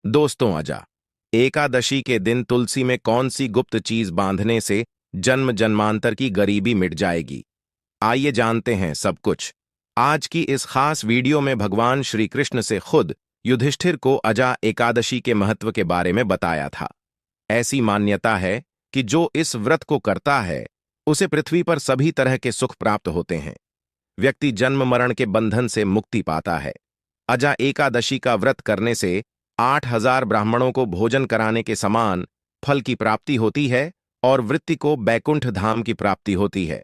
दोस्तों आजा एकादशी के दिन तुलसी में कौन सी गुप्त चीज बांधने से जन्म जन्मांतर की गरीबी मिट जाएगी। आइए जानते हैं सब कुछ। आज की इस खास वीडियो में भगवान श्री कृष्ण से खुद युधिष्ठिर को अजा एकादशी के महत्व के बारे में बताया था। ऐसी मान्यता है कि जो इस व्रत को करता है उसे पृथ्वी पर सभी तरह के सुख प्राप्त होते हैं। व्यक्ति जन्म मरण के बंधन से मुक्ति पाता है। अजा एकादशी का व्रत करने से 8,000 ब्राह्मणों को भोजन कराने के समान फल की प्राप्ति होती है और वृत्ति को बैकुंठ धाम की प्राप्ति होती है।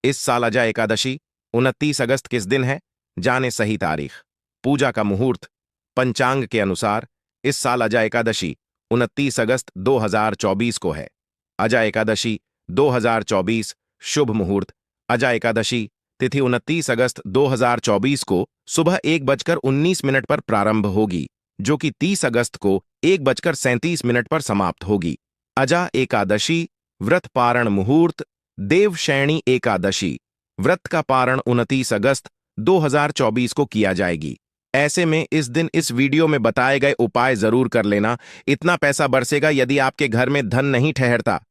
इस साल अजा एकादशी 29 अगस्त किस दिन है? जाने सही तारीख। पूजा का मुहूर्त पंचांग के अनुसार इस साल अजा एकादशी 29 अगस्त 2024 को है। अजा एकादशी 2024 शुभ मुहूर्त। अजा एकादशी तिथि 29 अगस्त 2024 को सुबह 1:19 पर प्रारंभ होगी, जो कि 30 अगस्त को 1:37 पर समाप्त होगी। अजा एकादशी व्रत पारण मुहूर्त देवशयनी एकादशी व्रत का पारण 29 अगस्त 2024 को किया जाएगी। ऐसे में इस दिन इस वीडियो में बताए गए उपाय जरूर कर लेना। इतना पैसा बरसेगा यदि आपके घर में धन नहीं ठहरता,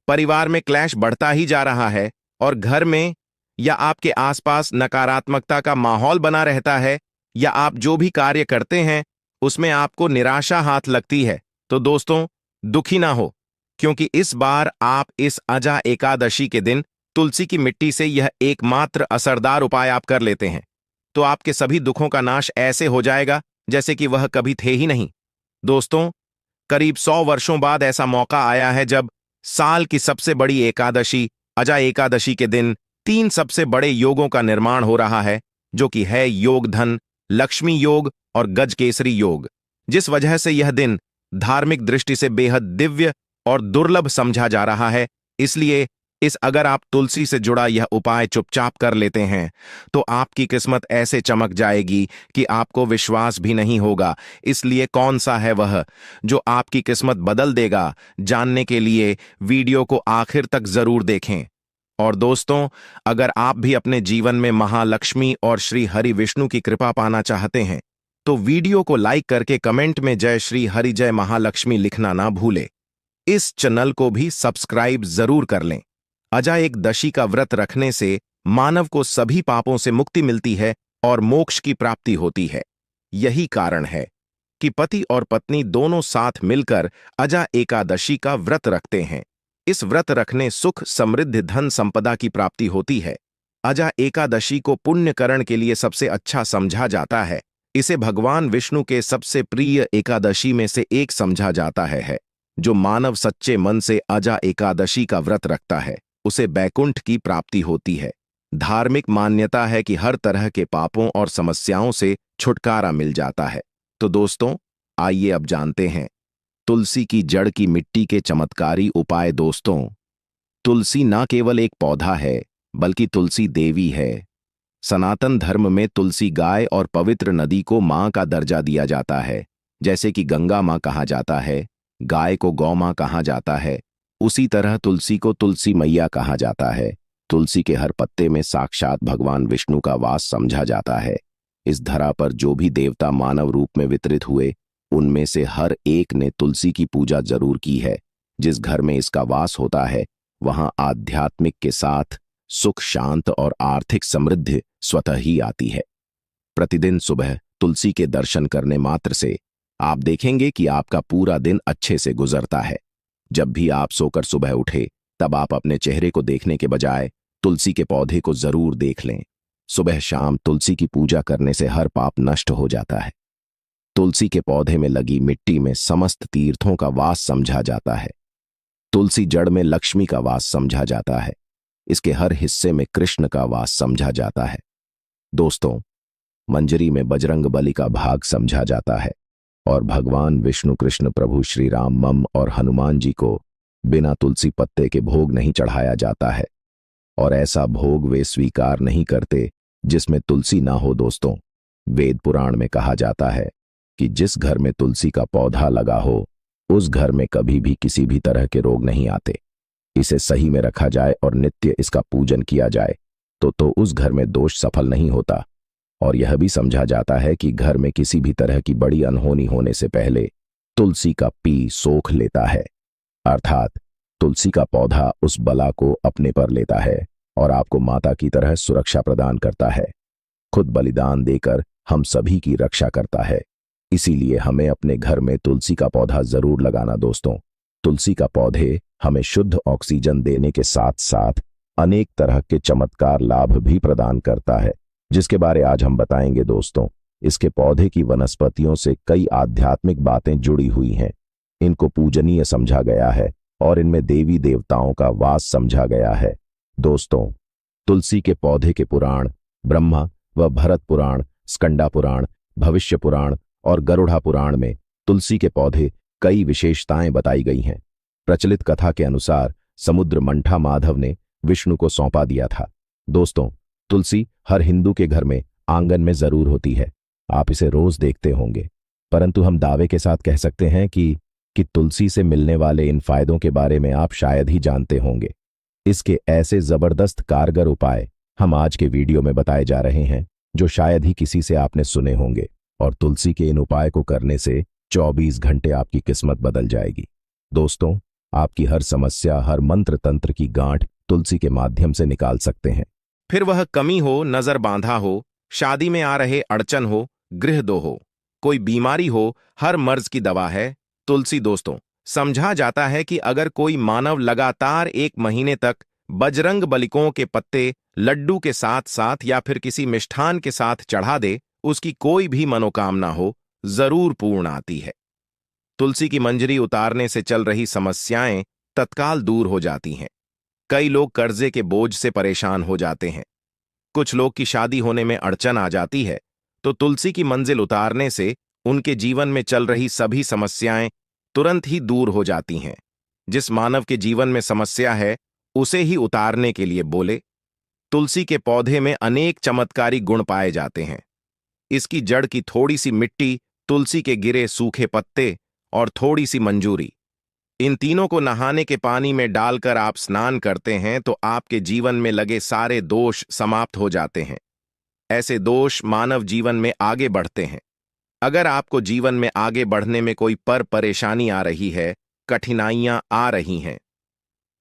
परिवार में क्लैश बढ़ता ही जा रहा है और घर में या आपके आसपास नकारात्मकता का माहौल बना रहता है, या आप जो भी कार्य करते हैं उसमें आपको निराशा हाथ लगती है, तो दोस्तों दुखी ना हो, क्योंकि इस बार आप इस अजा एकादशी के दिन तुलसी की मिट्टी से यह एकमात्र असरदार उपाय आप कर लेते हैं तो आपके सभी दुखों का नाश ऐसे हो जाएगा जैसे कि वह कभी थे ही नहीं। दोस्तों, करीब 100 वर्षों बाद ऐसा मौका आया है जब साल की सबसे बड़ी एकादशी अजा एकादशी के दिन 3 सबसे बड़े योगों का निर्माण हो रहा है, जो कि है योग धन, लक्ष्मी योग और गजकेसरी योग, जिस वजह से यह दिन धार्मिक दृष्टि से बेहद दिव्य और दुर्लभ समझा जा रहा है। इसलिए अगर आप तुलसी से जुड़ा यह उपाय चुपचाप कर लेते हैं तो आपकी किस्मत ऐसे चमक जाएगी कि आपको विश्वास भी नहीं होगा। इसलिए कौन सा है वह जो आपकी किस्मत बदल देगा, जानने के लिए वीडियो को आखिर तक जरूर देखें। और दोस्तों, अगर आप भी अपने जीवन में महालक्ष्मी और श्री हरि विष्णु की कृपा पाना चाहते हैं तो वीडियो को लाइक करके कमेंट में जय श्री हरि जय महालक्ष्मी लिखना ना भूले। इस चैनल को भी सब्सक्राइब जरूर कर लें। अजा एकदशी का व्रत रखने से मानव को सभी पापों से मुक्ति मिलती है और मोक्ष की प्राप्ति होती है। यही कारण है कि पति और पत्नी दोनों साथ मिलकर अजा एकादशी का व्रत रखते हैं। इस व्रत रखने सुख, समृद्धि, धन संपदा की प्राप्ति होती है। अजा एकादशी को पुण्यकरण के लिए सबसे अच्छा समझा जाता है। इसे भगवान विष्णु के सबसे प्रिय एकादशी में से एक समझा जाता है। जो मानव सच्चे मन से अजा एकादशी का व्रत रखता है उसे बैकुंठ की प्राप्ति होती है। धार्मिक मान्यता है कि हर तरह के पापों और समस्याओं से छुटकारा मिल जाता है। तो दोस्तों, आइए अब जानते हैं तुलसी की जड़ की मिट्टी के चमत्कारी उपाय। दोस्तों, तुलसी न केवल एक पौधा है बल्कि तुलसी देवी है। सनातन धर्म में तुलसी गाय और पवित्र नदी को मां का दर्जा दिया जाता है। जैसे कि गंगा मां कहा जाता है, गाय को गौ मां कहा जाता है, उसी तरह तुलसी को तुलसी मैया कहा जाता है। तुलसी के हर पत्ते में साक्षात भगवान विष्णु का वास समझा जाता है। इस धरा पर जो भी देवता मानव रूप में वितरित हुए उनमें से हर एक ने तुलसी की पूजा जरूर की है। जिस घर में इसका वास होता है वहां आध्यात्मिक के साथ सुख, शांत और आर्थिक समृद्धि स्वतः ही आती है। प्रतिदिन सुबह तुलसी के दर्शन करने मात्र से आप देखेंगे कि आपका पूरा दिन अच्छे से गुजरता है। जब भी आप सोकर सुबह उठे तब आप अपने चेहरे को देखने के बजाय तुलसी के पौधे को जरूर देख लें। सुबह शाम तुलसी की पूजा करने से हर पाप नष्ट हो जाता है। तुलसी के पौधे में लगी मिट्टी में समस्त तीर्थों का वास समझा जाता है। तुलसी जड़ में लक्ष्मी का वास समझा जाता है। इसके हर हिस्से में कृष्ण का वास समझा जाता है। दोस्तों, मंजरी में बजरंगबली का भाग समझा जाता है और भगवान विष्णु, कृष्ण, प्रभु श्री राम, मम और हनुमान जी को बिना तुलसी पत्ते के भोग नहीं चढ़ाया जाता है और ऐसा भोग वे स्वीकार नहीं करते जिसमें तुलसी ना हो। दोस्तों, वेद पुराण में कहा जाता है कि जिस घर में तुलसी का पौधा लगा हो उस घर में कभी भी किसी भी तरह के रोग नहीं आते। इसे सही में रखा जाए और नित्य इसका पूजन किया जाए तो उस घर में दोष सफल नहीं होता। और यह भी समझा जाता है कि घर में किसी भी तरह की बड़ी अनहोनी होने से पहले तुलसी का पी सोख लेता है, अर्थात तुलसी का पौधा उस बला को अपने पर लेता है और आपको माता की तरह सुरक्षा प्रदान करता है। खुद बलिदान देकर हम सभी की रक्षा करता है। इसीलिए हमें अपने घर में तुलसी का पौधा जरूर लगाना दोस्तों। तुलसी का पौधे हमें शुद्ध ऑक्सीजन देने के साथ साथ अनेक तरह के चमत्कार लाभ भी प्रदान करता है, जिसके बारे आज हम बताएंगे दोस्तों। इसके पौधे की वनस्पतियों से कई आध्यात्मिक बातें जुड़ी हुई हैं। इनको पूजनीय समझा गया है और इनमें देवी देवताओं का वास समझा गया है। दोस्तों, तुलसी के पौधे के पुराण ब्रह्मा व भरत पुराण, स्कंदा पुराण, भविष्य पुराण और गरुड़ा पुराण में तुलसी के पौधे कई विशेषताएं बताई गई हैं। प्रचलित कथा के अनुसार समुद्र मंठा माधव ने विष्णु को सौंपा दिया था। दोस्तों, तुलसी हर हिंदू के घर में आंगन में जरूर होती है। आप इसे रोज देखते होंगे, परंतु हम दावे के साथ कह सकते हैं कि तुलसी से मिलने वाले इन फायदों के बारे में आप शायद ही जानते होंगे। इसके ऐसे जबरदस्त कारगर उपाय हम आज के वीडियो में बताए जा रहे हैं, जो शायद ही किसी से आपने सुने होंगे। और तुलसी के इन उपाय को करने से 24 घंटे आपकी किस्मत बदल जाएगी। दोस्तों, आपकी हर समस्या, हर मंत्र तंत्र की गांठ तुलसी के माध्यम से निकाल सकते हैं। फिर वह कमी हो, नजर बांधा हो, शादी में आ रहे अड़चन हो, गृह दो हो, कोई बीमारी हो, हर मर्ज की दवा है तुलसी। दोस्तों, समझा जाता है कि अगर कोई मानव लगातार 1 महीने तक बजरंग बलिकों के पत्ते लड्डू के साथ साथ या फिर किसी मिष्ठान के साथ चढ़ा दे, उसकी कोई भी मनोकामना हो जरूर पूर्ण आती है। तुलसी की मंजरी उतारने से चल रही समस्याएं तत्काल दूर हो जाती हैं। कई लोग कर्जे के बोझ से परेशान हो जाते हैं। कुछ लोग की शादी होने में अड़चन आ जाती है, तो तुलसी की मंजिल उतारने से उनके जीवन में चल रही सभी समस्याएं तुरंत ही दूर हो जाती हैं। जिस मानव के जीवन में समस्या है, उसे ही उतारने के लिए बोले। तुलसी के पौधे में अनेक चमत्कारी गुण पाए जाते हैं। इसकी जड़ की थोड़ी सी मिट्टी, तुलसी के गिरे सूखे पत्ते और थोड़ी सी मंजूरी, इन तीनों को नहाने के पानी में डालकर आप स्नान करते हैं तो आपके जीवन में लगे सारे दोष समाप्त हो जाते हैं। ऐसे दोष मानव जीवन में आगे बढ़ते हैं। अगर आपको जीवन में आगे बढ़ने में कोई परेशानी आ रही है, कठिनाइयां आ रही हैं,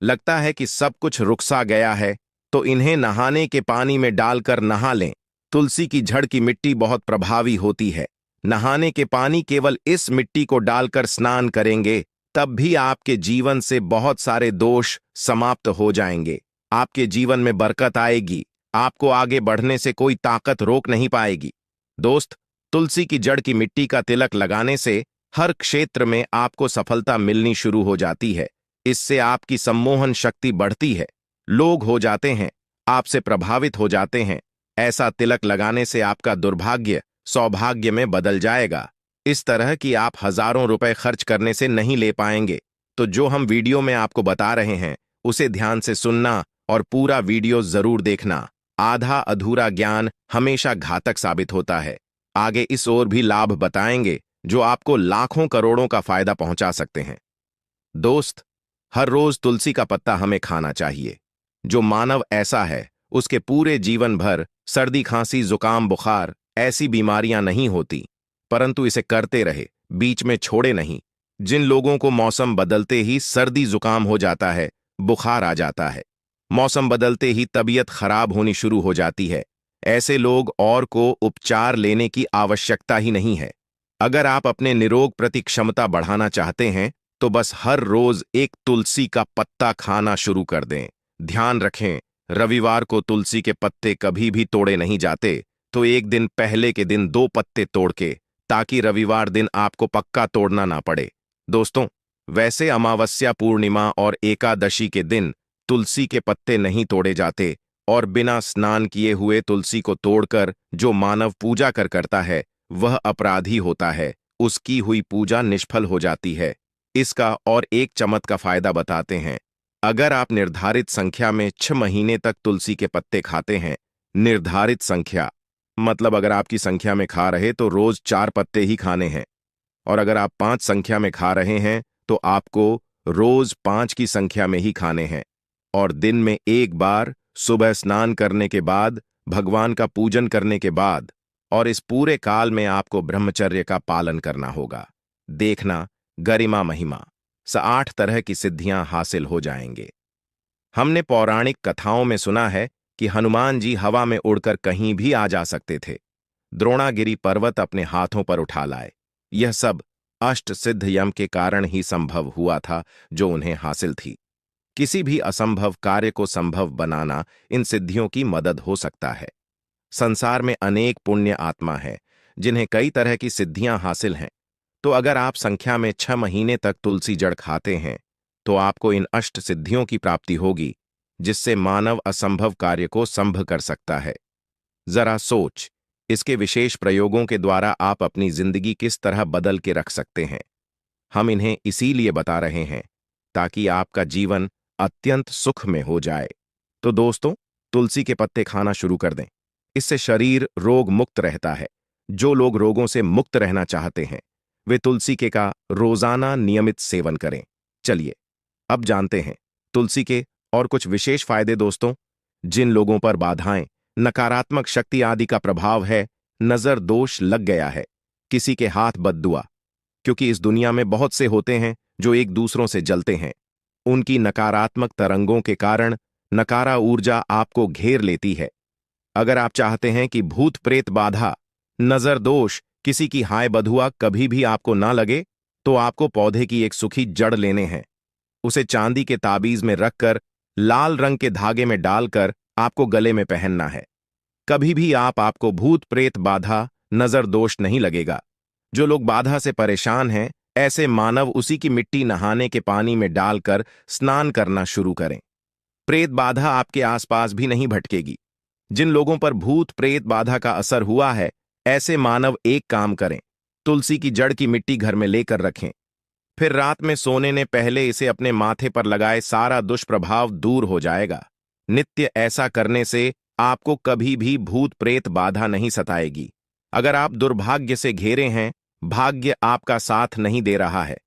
लगता है कि सब कुछ रुकसा गया है, तो इन्हें नहाने के पानी में डालकर नहा लें। तुलसी की जड़ की मिट्टी बहुत प्रभावी होती है। नहाने के पानी केवल इस मिट्टी को डालकर स्नान करेंगे, तब भी आपके जीवन से बहुत सारे दोष समाप्त हो जाएंगे। आपके जीवन में बरकत आएगी। आपको आगे बढ़ने से कोई ताकत रोक नहीं पाएगी। दोस्त, तुलसी की जड़ की मिट्टी का तिलक लगाने से हर क्षेत्र में आपको सफलता मिलनी शुरू हो जाती है। इससे आपकी सम्मोहन शक्ति बढ़ती है। लोग हो जाते हैं, आपसे प्रभावित हो जाते हैं। ऐसा तिलक लगाने से आपका दुर्भाग्य सौभाग्य में बदल जाएगा। इस तरह की आप हजारों रुपए खर्च करने से नहीं ले पाएंगे। तो जो हम वीडियो में आपको बता रहे हैं, उसे ध्यान से सुनना और पूरा वीडियो जरूर देखना। आधा अधूरा ज्ञान हमेशा घातक साबित होता है। आगे इस ओर भी लाभ बताएंगे जो आपको लाखों करोड़ों का फायदा पहुंचा सकते हैं। दोस्त, हर रोज तुलसी का पत्ता हमें खाना चाहिए। जो मानव ऐसा है, उसके पूरे जीवन भर सर्दी, खांसी, जुकाम, बुखार ऐसी बीमारियां नहीं होती, परंतु इसे करते रहे, बीच में छोड़े नहीं। जिन लोगों को मौसम बदलते ही सर्दी जुकाम हो जाता है, बुखार आ जाता है, मौसम बदलते ही तबीयत खराब होनी शुरू हो जाती है, ऐसे लोग और को उपचार लेने की आवश्यकता ही नहीं है। अगर आप अपने निरोग प्रति क्षमता बढ़ाना चाहते हैं, तो बस हर रोज एक तुलसी का पत्ता खाना शुरू कर दें। ध्यान रखें, रविवार को तुलसी के पत्ते कभी भी तोड़े नहीं जाते, तो एक दिन पहले के दिन 2 पत्ते तोड़ के, ताकि रविवार दिन आपको पक्का तोड़ना ना पड़े। दोस्तों, वैसे अमावस्या, पूर्णिमा और एकादशी के दिन तुलसी के पत्ते नहीं तोड़े जाते, और बिना स्नान किए हुए तुलसी को तोड़कर जो मानव पूजा करता है, वह अपराधी होता है। उसकी हुई पूजा निष्फल हो जाती है। इसका और एक चमक का फायदा बताते हैं। अगर आप निर्धारित संख्या में 6 महीने तक तुलसी के पत्ते खाते हैं, निर्धारित संख्या मतलब अगर आपकी संख्या में खा रहे तो रोज 4 पत्ते ही खाने हैं, और अगर आप 5 संख्या में खा रहे हैं तो आपको रोज 5 की संख्या में ही खाने हैं, और दिन में एक बार सुबह स्नान करने के बाद, भगवान का पूजन करने के बाद, और इस पूरे काल में आपको ब्रह्मचर्य का पालन करना होगा। देखना, गरिमा महिमा स 8 तरह की सिद्धियां हासिल हो जाएंगे। हमने पौराणिक कथाओं में सुना है कि हनुमान जी हवा में उड़कर कहीं भी आ जा सकते थे। द्रोणागिरी पर्वत अपने हाथों पर उठा लाए। यह सब अष्ट सिद्ध यम के कारण ही संभव हुआ था जो उन्हें हासिल थी। किसी भी असंभव कार्य को संभव बनाना इन सिद्धियों की मदद हो सकता है। संसार में अनेक पुण्य आत्मा है जिन्हें कई तरह की सिद्धियां हासिल हैं। तो अगर आप संख्या में 6 महीने तक तुलसी जड़ खाते हैं तो आपको इन अष्ट सिद्धियों की प्राप्ति होगी, जिससे मानव असंभव कार्य को संभव कर सकता है। जरा सोच, इसके विशेष प्रयोगों के द्वारा आप अपनी जिंदगी किस तरह बदल के रख सकते हैं। हम इन्हें इसीलिए बता रहे हैं ताकि आपका जीवन अत्यंत सुख में हो जाए। तो दोस्तों, तुलसी के पत्ते खाना शुरू कर दें। इससे शरीर रोग मुक्त रहता है। जो लोग रोगों से मुक्त रहना चाहते हैं वे तुलसी के का रोजाना नियमित सेवन करें। चलिए अब जानते हैं तुलसी के और कुछ विशेष फायदे। दोस्तों, जिन लोगों पर बाधाएं, नकारात्मक शक्ति आदि का प्रभाव है, नजर दोष लग गया है, किसी के हाथ बद्दुआ, क्योंकि इस दुनिया में बहुत से होते हैं जो एक दूसरों से जलते हैं। उनकी नकारात्मक तरंगों के कारण नकारा ऊर्जा आपको घेर लेती है। अगर आप चाहते हैं कि भूत प्रेत बाधा, नजर दोष, किसी की हाय बधुआ कभी भी आपको ना लगे, तो आपको पौधे की एक सूखी जड़ लेने हैं। उसे चांदी के ताबीज में रखकर लाल रंग के धागे में डालकर आपको गले में पहनना है। कभी भी आपको भूत प्रेत बाधा, नजर दोष नहीं लगेगा। जो लोग बाधा से परेशान हैं, ऐसे मानव उसी की मिट्टी नहाने के पानी में डालकर स्नान करना शुरू करें। प्रेत बाधा आपके आसपास भी नहीं भटकेगी। जिन लोगों पर भूत प्रेत बाधा का असर हुआ है, ऐसे मानव एक काम करें, तुलसी की जड़ की मिट्टी घर में लेकर रखें। फिर रात में सोने ने पहले इसे अपने माथे पर लगाए, सारा दुष्प्रभाव दूर हो जाएगा। नित्य ऐसा करने से आपको कभी भी भूत प्रेत बाधा नहीं सताएगी। अगर आप दुर्भाग्य से घिरे हैं, भाग्य आपका साथ नहीं दे रहा है,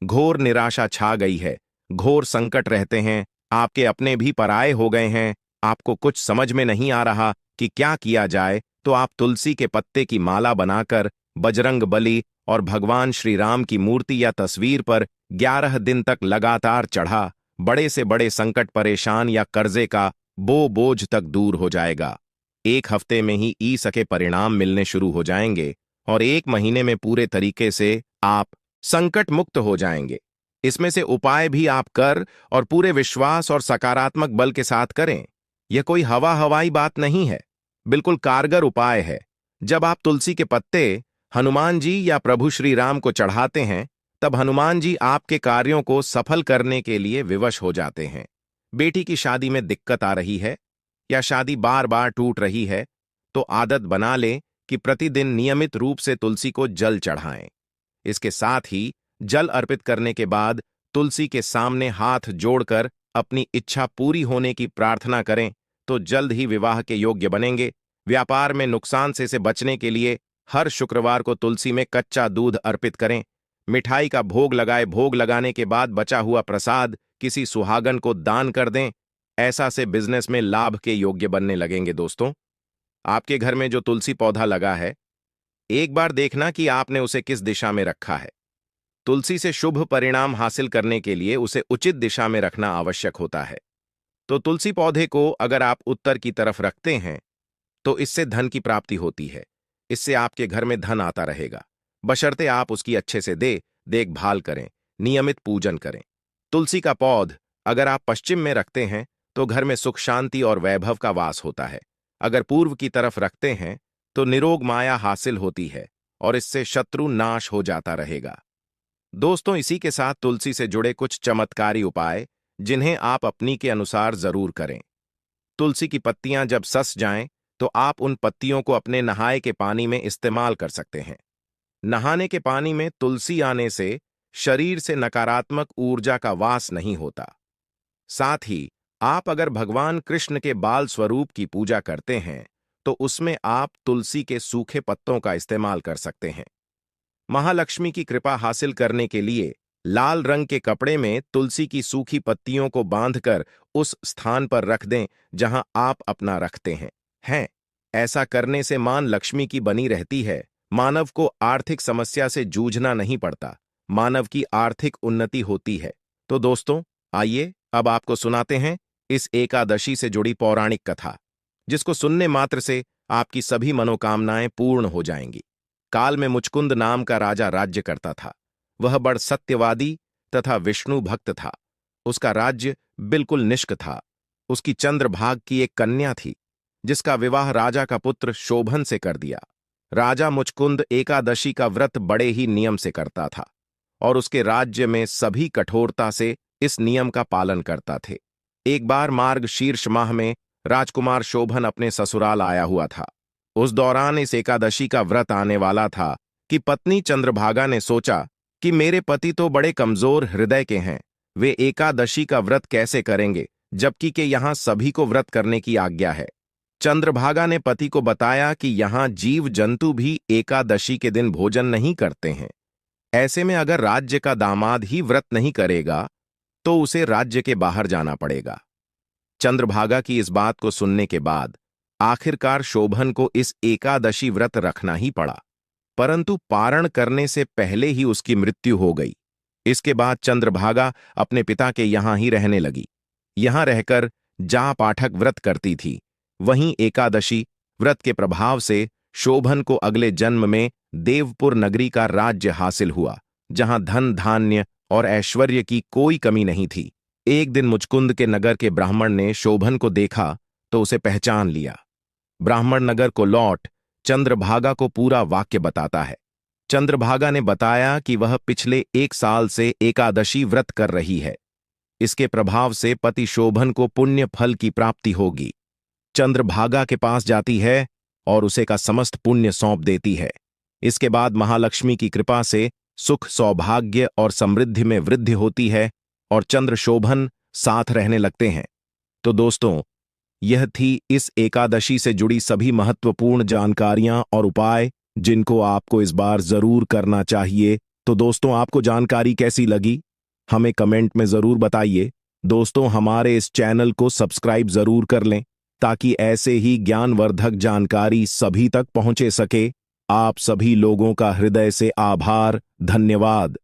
घोर निराशा छा गई है, घोर संकट रहते हैं, आपके अपने भी पराये हो गए हैं, आपको कुछ समझ में नहीं आ रहा कि क्या किया जाए, तो आप तुलसी के पत्ते की माला बनाकर बजरंग बली और भगवान श्री राम की मूर्ति या तस्वीर पर 11 दिन तक लगातार चढ़ा, बड़े से बड़े संकट, परेशान या कर्जे का बोझ तक दूर हो जाएगा। 1 हफ्ते में ही सके परिणाम मिलने शुरू हो जाएंगे और 1 महीने में पूरे तरीके से आप संकट मुक्त हो जाएंगे। इसमें से उपाय भी आप कर और पूरे विश्वास और सकारात्मक बल के साथ करें। यह कोई हवाई बात नहीं है, बिल्कुल कारगर उपाय है। जब आप तुलसी के पत्ते हनुमान जी या प्रभु श्री राम को चढ़ाते हैं, तब हनुमान जी आपके कार्यों को सफल करने के लिए विवश हो जाते हैं। बेटी की शादी में दिक्कत आ रही है या शादी बार बार टूट रही है, तो आदत बना लें कि प्रतिदिन नियमित रूप से तुलसी को जल चढ़ाएं। इसके साथ ही जल अर्पित करने के बाद तुलसी के सामने हाथ जोड़कर अपनी इच्छा पूरी होने की प्रार्थना करें, तो जल्द ही विवाह के योग्य बनेंगे। व्यापार में नुकसान से बचने के लिए हर शुक्रवार को तुलसी में कच्चा दूध अर्पित करें। मिठाई का भोग लगाए, भोग लगाने के बाद बचा हुआ प्रसाद किसी सुहागन को दान कर दें। ऐसा से बिजनेस में लाभ के योग्य बनने लगेंगे। दोस्तों, आपके घर में जो तुलसी पौधा लगा है, एक बार देखना कि आपने उसे किस दिशा में रखा है। तुलसी से शुभ परिणाम हासिल करने के लिए उसे उचित दिशा में रखना आवश्यक होता है। तो तुलसी पौधे को अगर आप उत्तर की तरफ रखते हैं तो इससे धन की प्राप्ति होती है। इससे आपके घर में धन आता रहेगा, बशर्ते आप उसकी अच्छे से देखभाल करें, नियमित पूजन करें। तुलसी का पौध अगर आप पश्चिम में रखते हैं तो घर में सुख, शांति और वैभव का वास होता है। अगर पूर्व की तरफ रखते हैं तो निरोग माया हासिल होती है और इससे शत्रु नाश हो जाता रहेगा। दोस्तों, इसी के साथ तुलसी से जुड़े कुछ चमत्कारी उपाय जिन्हें आप अपनी के अनुसार जरूर करें। तुलसी की पत्तियां जब सस जाएं तो आप उन पत्तियों को अपने नहाए के पानी में इस्तेमाल कर सकते हैं। नहाने के पानी में तुलसी आने से शरीर से नकारात्मक ऊर्जा का वास नहीं होता। साथ ही आप अगर भगवान कृष्ण के बाल स्वरूप की पूजा करते हैं तो उसमें आप तुलसी के सूखे पत्तों का इस्तेमाल कर सकते हैं। महालक्ष्मी की कृपा हासिल करने के लिए लाल रंग के कपड़े में तुलसी की सूखी पत्तियों को बांधकर उस स्थान पर रख दें जहां आप अपना रखते हैं। ऐसा करने से मान लक्ष्मी की बनी रहती है, मानव को आर्थिक समस्या से जूझना नहीं पड़ता, मानव की आर्थिक उन्नति होती है। तो दोस्तों, आइए अब आपको सुनाते हैं इस एकादशी से जुड़ी पौराणिक कथा, जिसको सुनने मात्र से आपकी सभी मनोकामनाएं पूर्ण हो जाएंगी। काल में मुचकुंद नाम का राजा राज्य करता था। वह बड़ सत्यवादी तथा विष्णु भक्त था। उसका राज्य बिल्कुल निष्क था। उसकी चंद्रभाग की एक कन्या थी, जिसका विवाह राजा का पुत्र शोभन से कर दिया। राजा मुचकुंद एकादशी का व्रत बड़े ही नियम से करता था और उसके राज्य में सभी कठोरता से इस नियम का पालन करता थे। एक बार मार्ग शीर्ष माह में राजकुमार शोभन अपने ससुराल आया हुआ था। उस दौरान इस एकादशी का व्रत आने वाला था कि पत्नी चंद्रभागा ने सोचा कि मेरे पति तो बड़े कमजोर हृदय के हैं, वे एकादशी का व्रत कैसे करेंगे, जबकि के यहां सभी को व्रत करने की आज्ञा है। चंद्रभागा ने पति को बताया कि यहां जीव जंतु भी एकादशी के दिन भोजन नहीं करते हैं। ऐसे में अगर राज्य का दामाद ही व्रत नहीं करेगा तो उसे राज्य के बाहर जाना पड़ेगा। चंद्रभागा की इस बात को सुनने के बाद आखिरकार शोभन को इस एकादशी व्रत रखना ही पड़ा, परंतु पारण करने से पहले ही उसकी मृत्यु हो गई। इसके बाद चंद्रभागा अपने पिता के यहां ही रहने लगी। यहां रहकर जा पाठक व्रत करती थी। वहीं एकादशी व्रत के प्रभाव से शोभन को अगले जन्म में देवपुर नगरी का राज्य हासिल हुआ, जहां धन धान्य और ऐश्वर्य की कोई कमी नहीं थी। एक दिन मुचकुंद के नगर के ब्राह्मण ने शोभन को देखा तो उसे पहचान लिया। ब्राह्मण नगर को लौट चंद्रभागा को पूरा वाक्य बताता है। चंद्रभागा ने बताया कि वह पिछले 1 साल से एकादशी व्रत कर रही है। इसके प्रभाव से पति शोभन को पुण्य फल की प्राप्ति होगी। चंद्रभागा के पास जाती है और उसे का समस्त पुण्य सौंप देती है। इसके बाद महालक्ष्मी की कृपा से सुख, सौभाग्य और समृद्धि में वृद्धि होती है और चंद्र शोभन साथ रहने लगते हैं। तो दोस्तों, यह थी इस एकादशी से जुड़ी सभी महत्वपूर्ण जानकारियां और उपाय, जिनको आपको इस बार जरूर करना चाहिए। तो दोस्तों, आपको जानकारी कैसी लगी हमें कमेंट में जरूर बताइए। दोस्तों, हमारे इस चैनल को सब्सक्राइब जरूर कर लें ताकि ऐसे ही ज्ञानवर्धक जानकारी सभी तक पहुंचे सके। आप सभी लोगों का हृदय से आभार, धन्यवाद।